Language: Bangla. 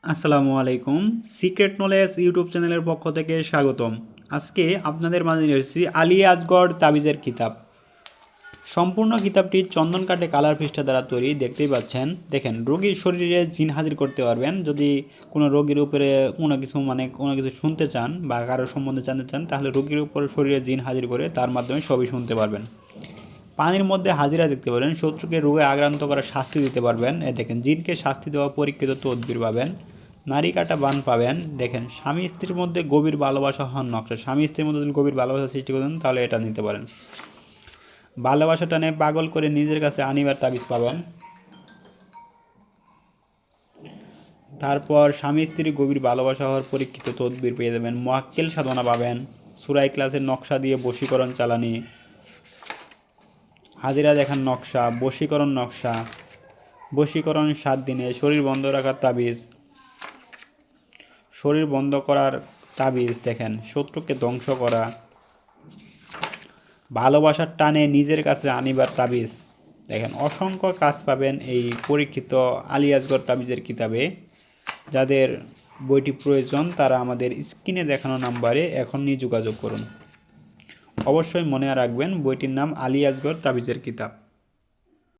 আসসালামু আলাইকুম। সিক্রেট নলেজ ইউটিউব চ্যানেলের পক্ষ থেকে স্বাগতম। আজকে আপনাদের মাঝে নিয়ে এসেছি আলী আজগর তাবিজের কিতাব। সম্পূর্ণ কিতাবটি চন্দন কাঠে কালার পৃষ্ঠা দ্বারা তৈরি, দেখতেই পাচ্ছেন। দেখেন, রোগীর শরীরে জিন হাজির করতে পারবেন। যদি কোনো রোগীর উপরে কোনো কিছু শুনতে চান বা কারোর সম্বন্ধে জানতে চান, তাহলে রোগীর উপর শরীরে জিন হাজির করে তার মাধ্যমে সবই শুনতে পারবেন। পানির মধ্যে হাজিরা দেখতে পারেন, শত্রুকে রোগে আক্রান্ত করার শাস্তি দিতে পারবেন। দেখেন, জিনকে শাস্তি দেওয়া পরীক্ষিত তদবির পাবেন। নারী কাটা বান পাবেন। দেখেন, স্বামী স্ত্রীর মধ্যে গভীর ভালোবাসা হন নকশা। স্বামী স্ত্রীর মধ্যে যদি গভীর ভালোবাসা সৃষ্টি করেন তাহলে এটা নিতে পারেন। ভালোবাসা টানে পাগল করে নিজের কাছে আনিবার তাবিজ পাবেন। তারপর স্বামী স্ত্রীর গভীর ভালোবাসা হওয়ার পরীক্ষিত তদবির পেয়ে যাবেন। মোয়াক্কেল সাধনা পাবেন। সুরাই ক্লাসের নকশা দিয়ে বশীকরণ চালানি, হাজিরা দেখার নকশা, বশীকরণ নকশা, বশীকরণ 7 দিনে, শরীর বন্ধ রাখার তাবিজ, শরীর বন্ধ করার তাবিজ। দেখেন, শত্রুকে ধ্বংস করা, ভালোবাসার টানে নিজের কাছে আনিবার তাবিজ। দেখেন, অসংখ্য কাজ পাবেন এই পরীক্ষিত আলী আজগর তাবিজের কিতাবে। যাদের বইটি প্রয়োজন তারা আমাদের স্ক্রিনে দেখানো নাম্বারে এখনই যোগাযোগ করুন। অবশ্যই মনে রাখবেন, বইটির নাম আলী আজগর তাবিজের কিতাব।